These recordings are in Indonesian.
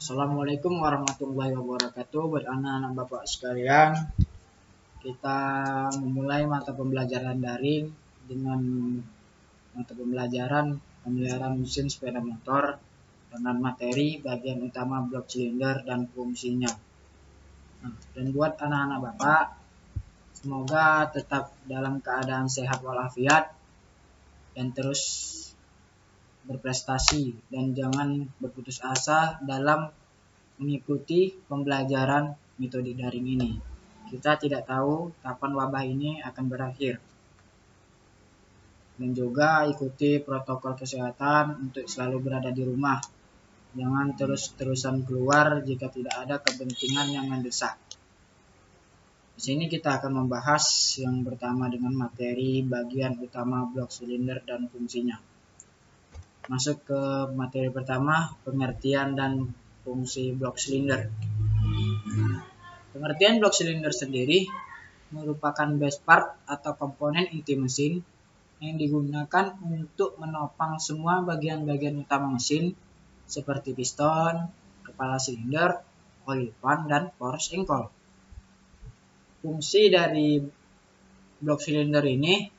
Assalamualaikum warahmatullahi wabarakatuh. Buat anak-anak bapak sekalian, kita memulai mata pembelajaran daring dengan mata pembelajaran pemeliharaan mesin sepeda motor dengan materi bagian utama blok silinder dan fungsinya. Dan buat anak-anak bapak, semoga tetap dalam keadaan sehat walafiat dan terus berprestasi, dan jangan berputus asa dalam mengikuti pembelajaran metode daring ini. Kita tidak tahu kapan wabah ini akan berakhir. Dan juga ikuti protokol kesehatan untuk selalu berada di rumah. Jangan terus-terusan keluar jika tidak ada kepentingan yang mendesak. Di sini kita akan membahas yang pertama dengan materi bagian utama blok silinder dan fungsinya. Masuk ke materi pertama, pengertian dan fungsi blok silinder. Pengertian blok silinder sendiri merupakan base part atau komponen inti mesin yang digunakan untuk menopang semua bagian-bagian utama mesin seperti piston, kepala silinder, oil pan, dan poros engkol. Fungsi dari blok silinder ini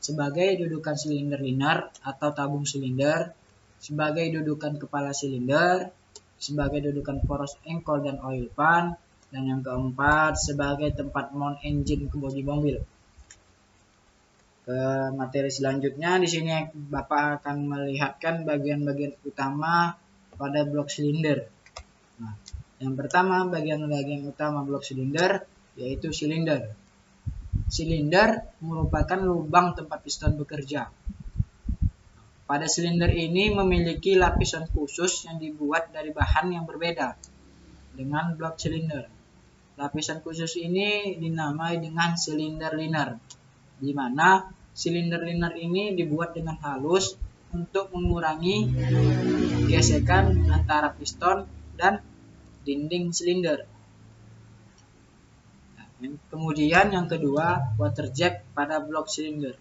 sebagai dudukan silinder liner atau tabung silinder, sebagai dudukan kepala silinder, sebagai dudukan poros engkol dan oil pan, dan yang keempat sebagai tempat mount engine ke bodi mobil. Ke materi selanjutnya, di sini Bapak akan melihatkan bagian-bagian utama pada blok silinder. Nah, yang pertama bagian-bagian utama blok silinder yaitu silinder. Silinder merupakan lubang tempat piston bekerja. Pada silinder ini memiliki lapisan khusus yang dibuat dari bahan yang berbeda dengan blok silinder. Lapisan khusus ini dinamai dengan silinder liner, di mana silinder liner ini dibuat dengan halus untuk mengurangi gesekan antara piston dan dinding silinder. Kemudian yang kedua, water jet pada blok silinder.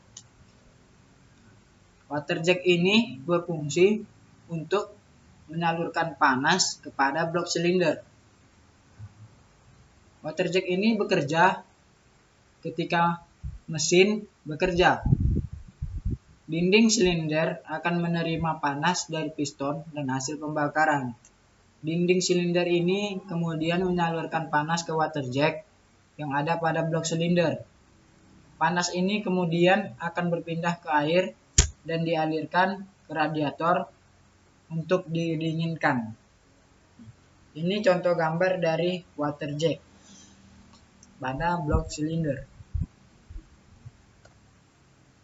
Water jet ini berfungsi untuk menyalurkan panas kepada blok silinder. Water jet ini bekerja ketika mesin bekerja. Dinding silinder akan menerima panas dari piston dan hasil pembakaran. Dinding silinder ini kemudian menyalurkan panas ke water jet yang ada pada blok silinder. Panas ini kemudian akan berpindah ke air dan dialirkan ke radiator untuk didinginkan. Ini contoh gambar dari water jet pada blok silinder.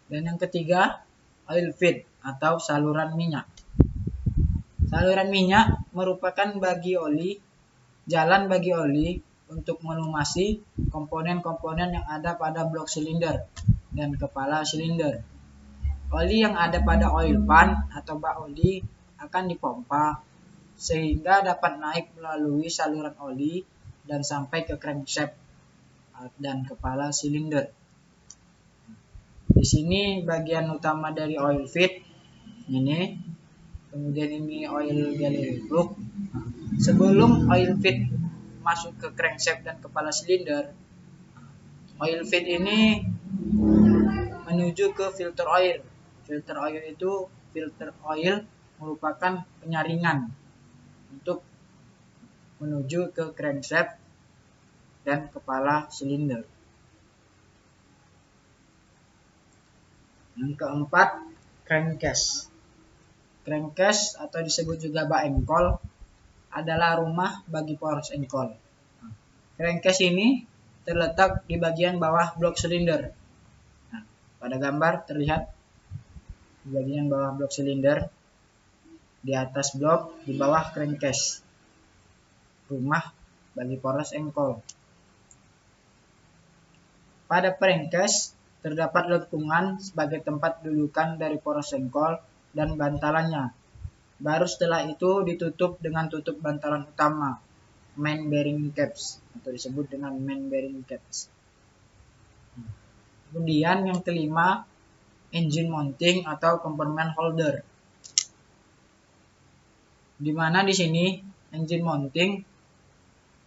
Dan yang ketiga, oil feed atau saluran minyak. Saluran minyak merupakan jalan bagi oli untuk melumasi komponen-komponen yang ada pada blok silinder dan kepala silinder. Oli yang ada pada oil pan atau bak oli akan dipompa sehingga dapat naik melalui saluran oli dan sampai ke crankshaft dan kepala silinder. Di sini bagian utama dari oil feed ini, kemudian ini oil gallery plug. Sebelum oil feed masuk ke crankshaft dan kepala silinder, oil feed ini menuju ke filter oil. Filter oil itu merupakan penyaringan untuk menuju ke crankshaft dan kepala silinder. Yang keempat, crankcase. Crankcase atau disebut juga bak engkol adalah rumah bagi poros engkol. Crankcase ini terletak di bagian bawah blok silinder. Nah, pada gambar terlihat di bagian bawah blok silinder, di atas blok, di bawah crankcase, rumah bagi poros engkol. Pada crankcase terdapat lekungan sebagai tempat dudukan dari poros engkol dan bantalannya. Baru setelah itu ditutup dengan tutup bantalan utama, main bearing caps, atau disebut dengan main bearing caps. Kemudian yang kelima, engine mounting atau compartment holder. Di mana di sini Engine mounting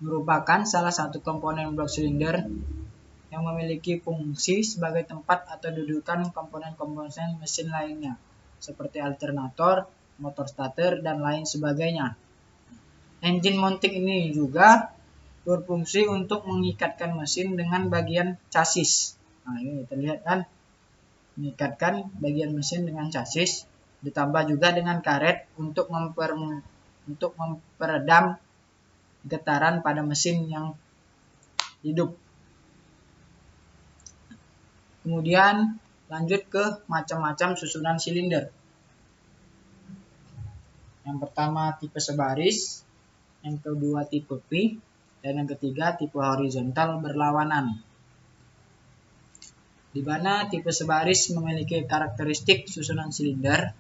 merupakan salah satu komponen blok silinder yang memiliki fungsi sebagai tempat atau dudukan komponen-komponen mesin lainnya, seperti alternator, motor starter, dan lain sebagainya. Engine mounting ini juga berfungsi untuk mengikatkan mesin dengan bagian chassis. Nah, ini terlihat kan, mengikatkan bagian mesin dengan chassis, ditambah juga dengan karet untuk memperedam getaran pada mesin yang hidup. Kemudian lanjut ke macam-macam susunan silinder. Yang pertama tipe sebaris, yang kedua tipe V, dan yang ketiga tipe horizontal berlawanan. Di mana tipe sebaris memiliki karakteristik susunan silinder,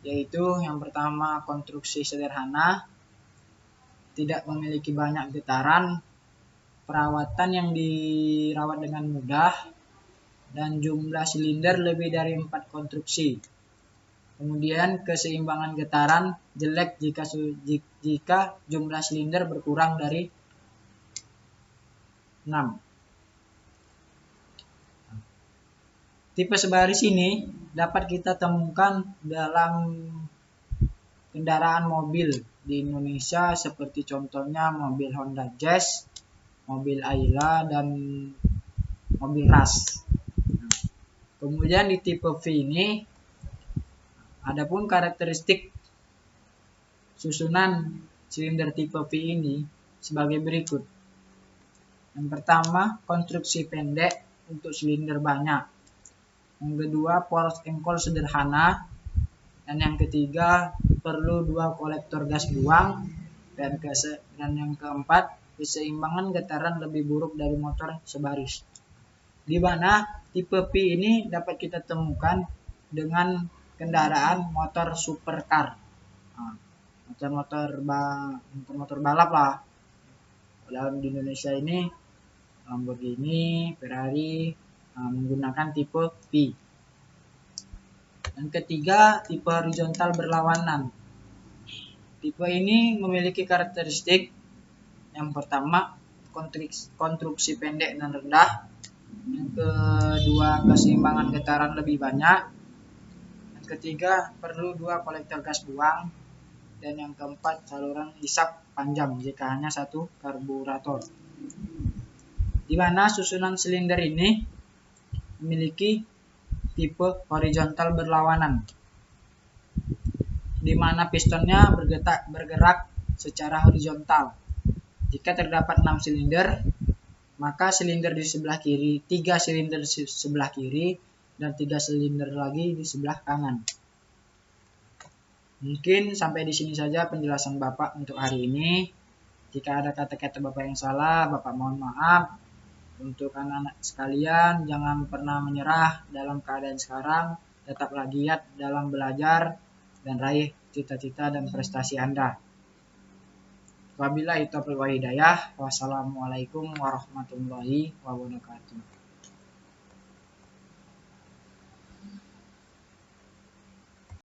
yaitu yang pertama konstruksi sederhana, tidak memiliki banyak getaran, perawatan yang dirawat dengan mudah, dan jumlah silinder lebih dari 4 konstruksi. Kemudian keseimbangan getaran jelek jika jumlah silinder berkurang dari 6. Tipe sebaris ini dapat kita temukan dalam kendaraan mobil di Indonesia, seperti contohnya mobil Honda Jazz, mobil Ayla, dan mobil Rush. Kemudian di tipe V ini, adapun karakteristik susunan silinder tipe V ini sebagai berikut. Yang pertama, konstruksi pendek untuk silinder banyak. Yang kedua, poros engkol sederhana. Dan yang ketiga, perlu 2 kolektor gas buang. Dan yang keempat, keseimbangan getaran lebih buruk dari motor sebaris. Di mana tipe V ini dapat kita temukan dengan kendaraan motor supercar. Motor balap lah. Dalam di Indonesia ini Lamborghini, Ferrari menggunakan tipe V. Yang ketiga, tipe horizontal berlawanan. Tipe ini memiliki karakteristik yang pertama, konstruksi pendek dan rendah. Yang kedua, keseimbangan getaran lebih banyak. Yang ketiga, perlu 2 kolektor gas buang. Dan yang keempat, saluran hisap panjang jika hanya 1 karburator. Di mana susunan silinder ini memiliki tipe horizontal berlawanan, di mana pistonnya bergerak secara horizontal. Jika terdapat 6 silinder, maka silinder di sebelah kiri, 3 silinder di sebelah kiri, dan 3 silinder lagi di sebelah kanan. Mungkin sampai di sini saja penjelasan Bapak untuk hari ini. Jika ada kata-kata Bapak yang salah, Bapak mohon maaf. Untuk anak-anak sekalian, jangan pernah menyerah dalam keadaan sekarang. Tetaplah giat dalam belajar dan raih cita-cita dan prestasi Anda. Wabillahi taufiq wal hidayah. Wassalamualaikum warahmatullahi wabarakatuh.